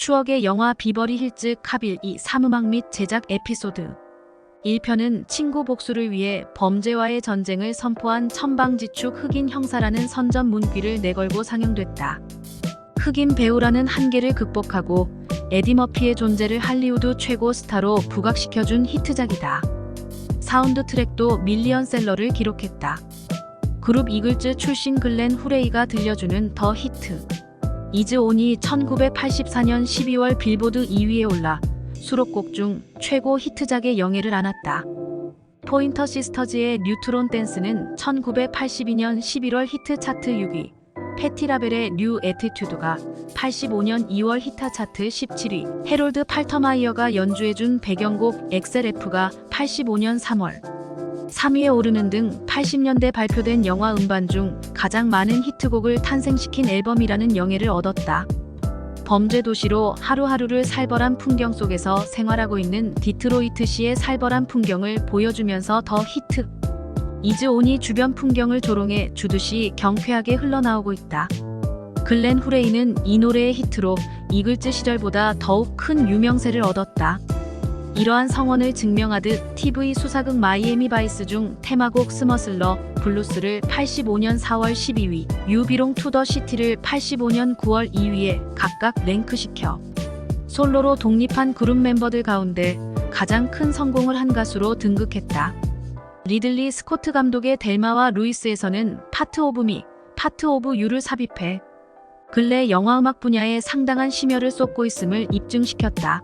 추억의 영화 비버리 힐즈 카빌 2 3음악 및 제작 에피소드 1편은 친구 복수를 위해 범죄와의 전쟁을 선포한 천방지축 흑인 형사라는 선전 문귀를 내걸고 상영됐다. 흑인 배우라는 한계를 극복하고 에디 머피의 존재를 할리우드 최고 스타로 부각시켜준 히트작이다. 사운드 트랙도 밀리언셀러를 기록했다. 그룹 이글즈 출신 글렌 후레이가 들려주는 더 히트 이즈 온이 1984년 12월 빌보드 2위에 올라 수록곡 중 최고 히트작의 영예를 안았다. 포인터 시스터즈의 뉴트론 댄스는 1982년 11월 히트 차트 6위, 패티 라벨의 뉴 애티튜드가 85년 2월 히트 차트 17위, 해롤드 팔터마이어가 연주해준 배경곡 XLF가 85년 3월 3위에 오르는 등 80년대 발표된 영화 음반 중 가장 많은 히트곡을 탄생시킨 앨범이라는 영예를 얻었다. 범죄 도시로 하루하루를 살벌한 풍경 속에서 생활하고 있는 디트로이트시의 살벌한 풍경을 보여주면서 더 히트. 이즈 온이 주변 풍경을 조롱해 주듯이 경쾌하게 흘러나오고 있다. 글렌 후레이는 이 노래의 히트로 이글즈 시절보다 더욱 큰 유명세를 얻었다. 이러한 성원을 증명하듯 TV 수사극 마이애미 바이스 중 테마곡 스머슬러 블루스를 85년 4월 12위, 유 비롱 투 더 시티를 85년 9월 2위에 각각 랭크시켜 솔로로 독립한 그룹 멤버들 가운데 가장 큰 성공을 한 가수로 등극했다. 리들리 스코트 감독의 델마와 루이스에서는 파트 오브 미, 파트 오브 유를 삽입해 근래 영화음악 분야에 상당한 심혈을 쏟고 있음을 입증시켰다.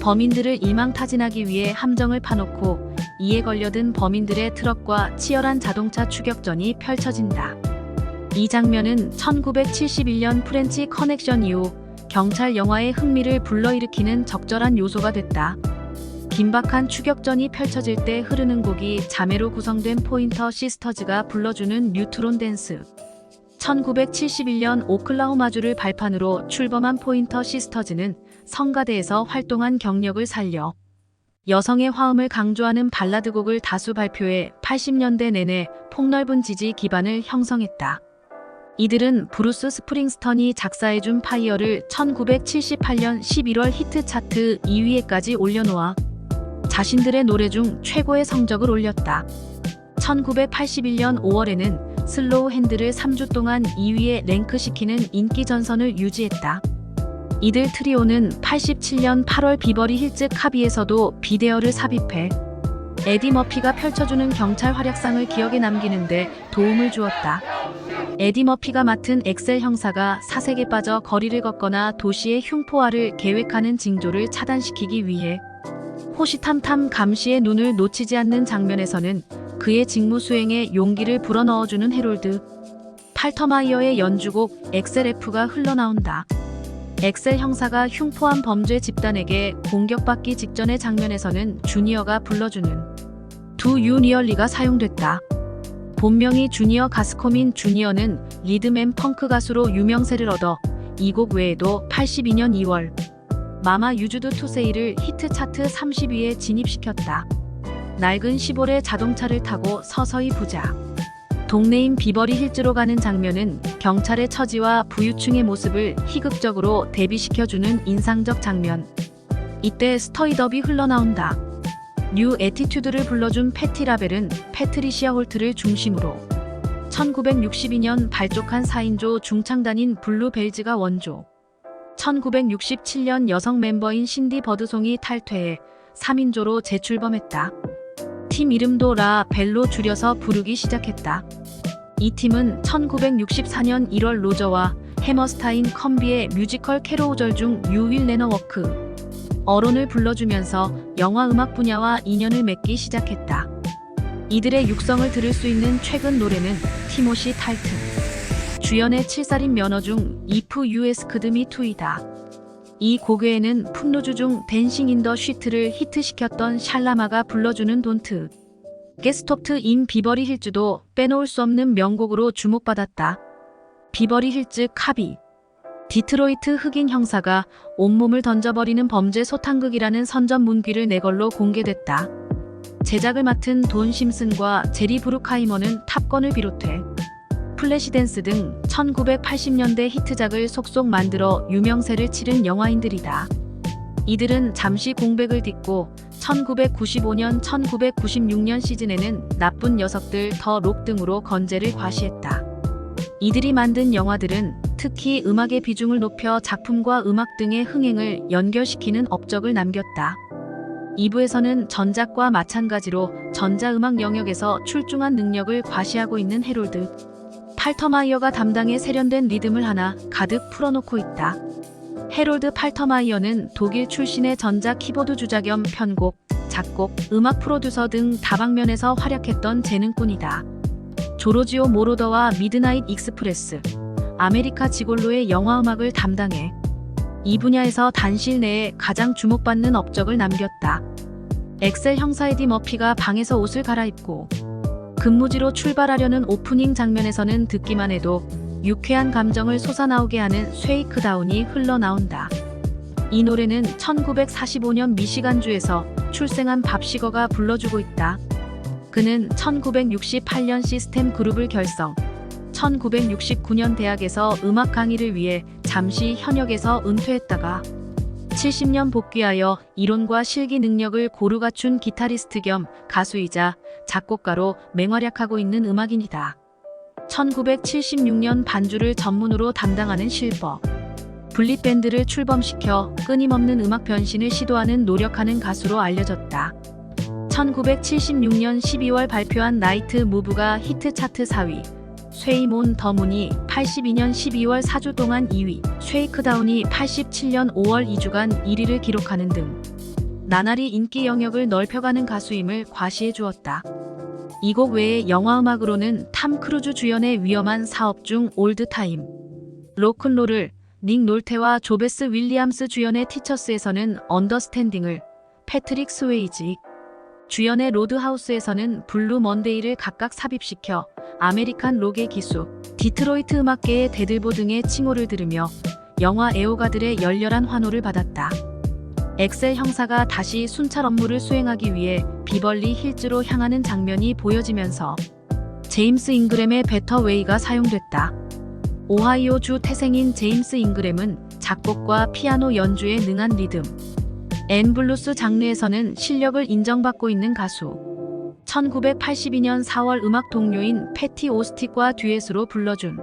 범인들을 일망타진하기 위해 함정을 파놓고 이에 걸려든 범인들의 트럭과 치열한 자동차 추격전이 펼쳐진다. 이 장면은 1971년 프렌치 커넥션 이후 경찰 영화의 흥미를 불러일으키는 적절한 요소가 됐다. 긴박한 추격전이 펼쳐질 때 흐르는 곡이 자매로 구성된 포인터 시스터즈가 불러주는 뉴트론 댄스. 1971년 오클라호마주를 발판으로 출범한 포인터 시스터즈는 성가대에서 활동한 경력을 살려 여성의 화음을 강조하는 발라드곡을 다수 발표해 80년대 내내 폭넓은 지지 기반을 형성했다. 이들은 브루스 스프링스턴이 작사해준 파이어를 1978년 11월 히트 차트 2위에까지 올려놓아 자신들의 노래 중 최고의 성적을 올렸다. 1981년 5월에는 슬로우 핸드를 3주 동안 2위에 랭크시키는 인기 전선을 유지했다. 이들 트리오는 87년 8월 비버리 힐즈 카비에서도 비데어를 삽입해 에디 머피가 펼쳐주는 경찰 활약상을 기억에 남기는데 도움을 주었다. 에디 머피가 맡은 엑셀 형사가 사색에 빠져 거리를 걷거나 도시의 흉포화를 계획하는 징조를 차단시키기 위해 호시탐탐 감시의 눈을 놓치지 않는 장면에서는 그의 직무 수행에 용기를 불어넣어주는 해롤드 팔터마이어의 연주곡 XLF가 흘러나온다. 엑셀 형사가 흉포한 범죄 집단에게 공격받기 직전의 장면에서는 주니어가 불러주는 두 유니얼리가 사용됐다. 본명이 주니어 가스콤인 주니어는 리듬 앤 펑크 가수로 유명세를 얻어 이 곡 외에도 82년 2월 마마 유즈드 투세이를 히트 차트 30위에 진입시켰다. 낡은 시볼의 자동차를 타고 서서히 부자 동네인 비버리 힐즈로 가는 장면은 경찰의 처지와 부유층의 모습을 희극적으로 대비시켜주는 인상적 장면. 이때 스터이덥이 흘러나온다. 뉴 애티튜드를 불러준 패티 라벨은 패트리시아 홀트를 중심으로 1962년 발족한 4인조 중창단인 블루벨즈가 원조, 1967년 여성 멤버인 신디 버드송이 탈퇴해 3인조로 재출범했다. 팀 이름도 라 벨로 줄여서 부르기 시작했다. 이 팀은 1964년 1월 로저와 해머스타인 컴비의 뮤지컬 캐로우절 중 You Will Never Walk 어론을 불러주면서 영화 음악 분야와 인연을 맺기 시작했다. 이들의 육성을 들을 수 있는 최근 노래는 티모시 탈튼 주연의 7살인 면허 중 If You Asked Me To이다. 이 곡 외에는 풋루즈 중 댄싱 인 더 쉬트를 히트시켰던 샬라마가 불러주는 돈트 게스톱트 인 비버리 힐즈도 빼놓을 수 없는 명곡으로 주목받았다. 비버리 힐즈 카비 디트로이트 흑인 형사가 온몸을 던져버리는 범죄 소탕극이라는 선전 문귀를 내걸로 공개됐다. 제작을 맡은 돈 심슨과 제리 브루카이머는 탑건을 비롯해 플래시댄스 등 1980년대 히트작을 속속 만들어 유명세를 치른 영화인들이다. 이들은 잠시 공백을 딛고 1995년, 1996년 시즌에는 나쁜 녀석들, 더 록 등으로 건재를 과시했다. 이들이 만든 영화들은 특히 음악의 비중을 높여 작품과 음악 등의 흥행을 연결시키는 업적을 남겼다. 2부에서는 전작과 마찬가지로 전자음악 영역에서 출중한 능력을 과시하고 있는 해롤드 팔터마이어가 담당해 세련된 리듬을 하나 가득 풀어놓고 있다. 해롤드 팔터마이어는 독일 출신의 전자 키보드 주자 겸 편곡, 작곡, 음악 프로듀서 등 다방면에서 활약했던 재능꾼이다. 조로지오 모로더와 미드나잇 익스프레스, 아메리카 지골로의 영화음악을 담당해 이 분야에서 단실 내에 가장 주목받는 업적을 남겼다. 엑셀 형사 에디 머피가 방에서 옷을 갈아입고 근무지로 출발하려는 오프닝 장면에서는 듣기만 해도 유쾌한 감정을 솟아나오게 하는 쉐이크다운이 흘러나온다. 이 노래는 1945년 미시간주에서 출생한 밥 시거가 불러주고 있다. 그는 1968년 시스템 그룹을 결성, 1969년 대학에서 음악 강의를 위해 잠시 현역에서 은퇴했다가 70년 복귀하여 이론과 실기 능력을 고루 갖춘 기타리스트 겸 가수이자 작곡가로 맹활약하고 있는 음악인이다. 1976년 반주를 전문으로 담당하는 실버 블릿밴드를 출범시켜 끊임없는 음악 변신을 시도하는 노력하는 가수로 알려졌다. 1976년 12월 발표한 나이트 무브가 히트 차트 4위, 쉐이몬 더 문이 82년 12월 4주 동안 2위, 쉐이크다운이 87년 5월 2주간 1위를 기록하는 등 나날이 인기 영역을 넓혀가는 가수임을 과시해 주었다. 이 곡 외에 영화음악으로는 탐 크루즈 주연의 위험한 사업 중 올드타임, 로큰롤을 닉 놀테와 조베스 윌리엄스 주연의 티처스에서는 언더스탠딩을, 패트릭 스웨이지 주연의 로드하우스에서는 블루 먼데이를 각각 삽입시켜 아메리칸 록의 기수, 디트로이트 음악계의 대들보 등의 칭호를 들으며 영화 애호가들의 열렬한 환호를 받았다. 엑셀 형사가 다시 순찰 업무를 수행하기 위해 비벌리 힐즈로 향하는 장면이 보여지면서 제임스 잉그램의 베터 웨이가 사용됐다. 오하이오주 태생인 제임스 잉그램은 작곡과 피아노 연주에 능한 리듬 앤 블루스 장르에서는 실력을 인정받고 있는 가수. 1982년 4월 음악 동료인 패티 오스틱과 듀엣으로 불러준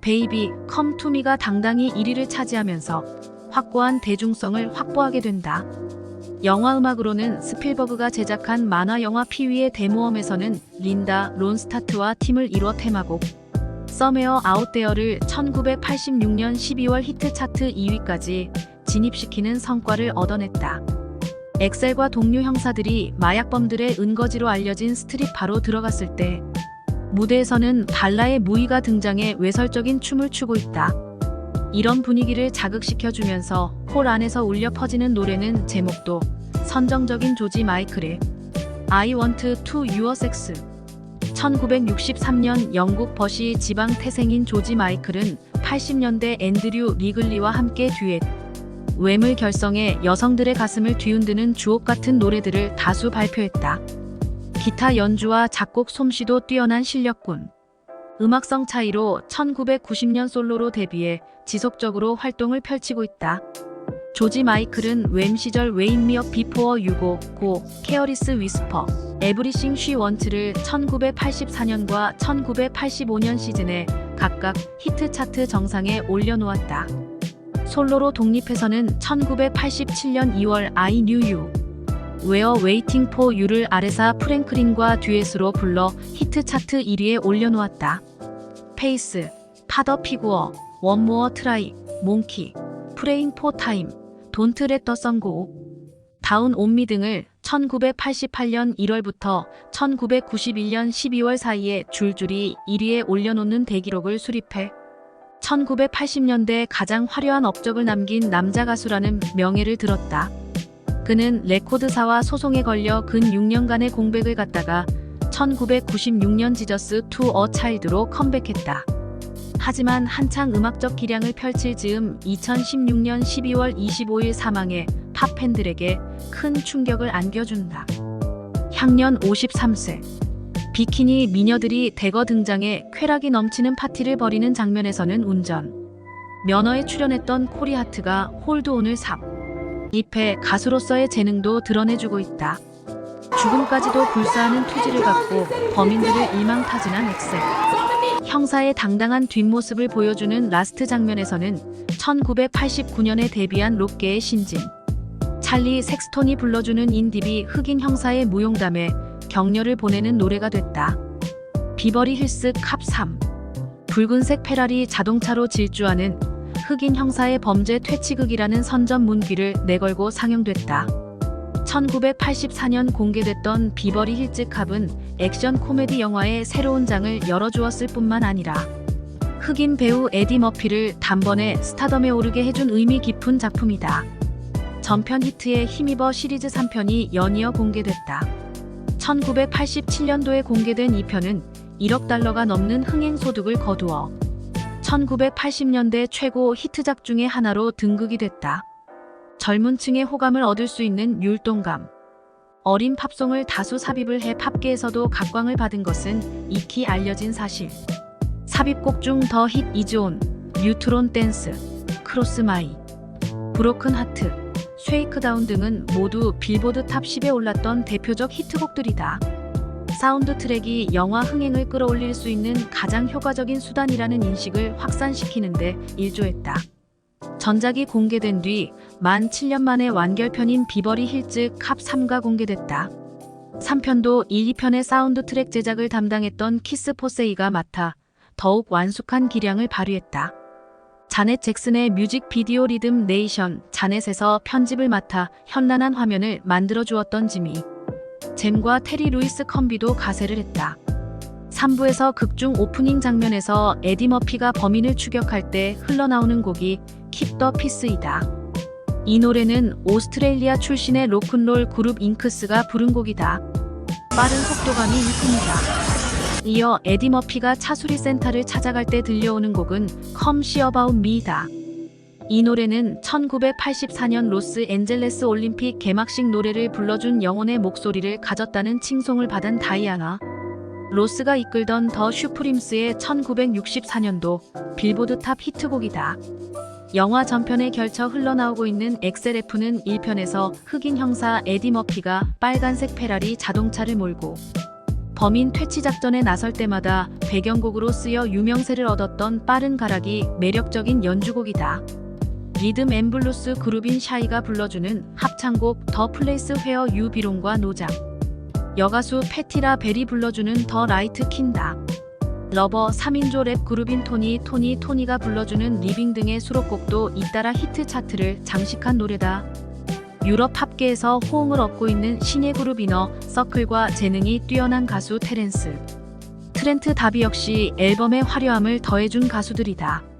베이비 컴 투 미가 당당히 1위를 차지하면서 확고한 대중성을 확보하게 된다. 영화음악으로는 스필버그가 제작한 만화 영화 피위의 데모엄에서는 린다 론스타트와 팀을 이뤄 테마곡 서메어 아웃데어를 1986년 12월 히트 차트 2위까지 진입시키는 성과를 얻어냈다. 엑셀과 동료 형사들이 마약범들의 은거지로 알려진 스트릿 바로 들어갔을 때 무대에서는 발라의 무이가 등장해 외설적인 춤을 추고 있다. 이런 분위기를 자극시켜주면서 홀 안에서 울려 퍼지는 노래는 제목도 선정적인 조지 마이클의 I Want to Your Sex. 1963년 영국 버시 지방 태생인 조지 마이클은 80년대 앤드류 리글리와 함께 듀엣 웸을 결성해 여성들의 가슴을 뒤흔드는 주옥 같은 노래들을 다수 발표했다. 기타 연주와 작곡 솜씨도 뛰어난 실력군. 음악성 차이로 1990년 솔로로 데뷔해 지속적으로 활동을 펼치고 있다. 조지 마이클은 웸 시절 웨이크 미 업 비포어 유고, 고, 케어리스 위스퍼, 에브리싱 쉬 원츠를 1984년과 1985년 시즌에 각각 히트 차트 정상에 올려놓았다. 솔로로 독립해서는 1987년 2월 I Knew You, We're Waiting for You를 아레사 프랭클린과 듀엣으로 불러 히트 차트 1위에 올려놓았다. 페이스, 파더 피구어, One More Try, 몽키, Praying for Time, Don't Let the Sun Go, 다운 온미 등을 1988년 1월부터 1991년 12월 사이에 줄줄이 1위에 올려놓는 대기록을 수립해 1980년대 가장 화려한 업적을 남긴 남자 가수라는 명예를 들었다. 그는 레코드사와 소송에 걸려 근 6년간의 공백을 갖다가 1996년 지저스 투 어 차일드로 컴백했다. 하지만 한창 음악적 기량을 펼칠 즈음 2016년 12월 25일 사망해 팝팬들에게 큰 충격을 안겨준다. 향년 53세. 비키니 미녀들이 대거 등장해 쾌락이 넘치는 파티를 벌이는 장면에서는 운전 면허에 출연했던 코리하트가 홀드온을 삽. 2패 가수로서의 재능도 드러내주고 있다. 죽음까지도 불사하는 투지를 갖고 범인들을 일망타진한 엑셀. 형사의 당당한 뒷모습을 보여주는 라스트 장면에서는 1989년에 데뷔한 록계의 신진 찰리 섹스톤이 불러주는 인딥이 흑인 형사의 무용담에 격려를 보내는 노래가 됐다. 비버리 힐스 캅 3. 붉은색 페라리 자동차로 질주하는 흑인 형사의 범죄 퇴치극이라는 선전 문귀를 내걸고 상영됐다. 1984년 공개됐던 비버리 힐즈 캅은 액션 코미디 영화의 새로운 장을 열어주었을 뿐만 아니라 흑인 배우 에디 머피를 단번에 스타덤에 오르게 해준 의미 깊은 작품이다. 전편 히트에 힘입어 시리즈 3편이 연이어 공개됐다. 1987년도에 공개된 2편은 1억 달러가 넘는 흥행 소득을 거두어 1980년대 최고 히트작 중의 하나로 등극이 됐다. 젊은 층의 호감을 얻을 수 있는 율동감. 어린 팝송을 다수 삽입을 해 팝계에서도 각광을 받은 것은 익히 알려진 사실. 삽입곡 중 더 힛 이즈 온, 뉴트론 댄스, 크로스 마이, 브로큰 하트, 쉐이크다운 등은 모두 빌보드 탑 10에 올랐던 대표적 히트곡들이다. 사운드 트랙이 영화 흥행을 끌어올릴 수 있는 가장 효과적인 수단이라는 인식을 확산시키는데 일조했다. 전작이 공개된 뒤 만 7년 만에 완결편인 비버리 힐즈 캅 3가 공개됐다. 3편도 1, 2편의 사운드 트랙 제작을 담당했던 키스 포세이가 맡아 더욱 완숙한 기량을 발휘했다. 자넷 잭슨의 뮤직비디오 리듬 네이션 자넷에서 편집을 맡아 현란한 화면을 만들어 주었던 지미 잼과 테리 루이스 컴비도 가세를 했다. 3부에서 극중 오프닝 장면에서 에디 머피가 범인을 추격할 때 흘러나오는 곡이 킵 더 피스이다. 이 노래는 오스트레일리아 출신의 로큰롤 그룹 잉크스가 부른 곡이다. 빠른 속도감이 일품이다. 이어 에디 머피가 차수리 센터를 찾아갈 때 들려오는 곡은 Come See About Me다. 이 노래는 1984년 로스앤젤레스 올림픽 개막식 노래를 불러준 영혼의 목소리를 가졌다는 칭송을 받은 다이아나 로스가 이끌던 더 슈프림스의 1964년도 빌보드 탑 히트곡이다. 영화 전편에 결쳐 흘러나오고 있는 XLF는 1편에서 흑인 형사 에디 머피가 빨간색 페라리 자동차를 몰고 범인 퇴치 작전에 나설 때마다 배경곡으로 쓰여 유명세를 얻었던 빠른 가락이 매력적인 연주곡이다. 리듬 앤 블루스 그룹인 샤이가 불러주는 합창곡 더 플레이스 웨어 유 비롱과 노작, 여가수 패티라 벨이 불러주는 더 라이트 킨다, 러버 3인조 랩 그룹인 토니가 불러주는 리빙 등의 수록곡도 잇따라 히트 차트를 장식한 노래다. 유럽 팝계에서 호응을 얻고 있는 신예 그룹 이너 서클과 재능이 뛰어난 가수 테렌스 트렌트 다비 역시 앨범의 화려함을 더해준 가수들이다.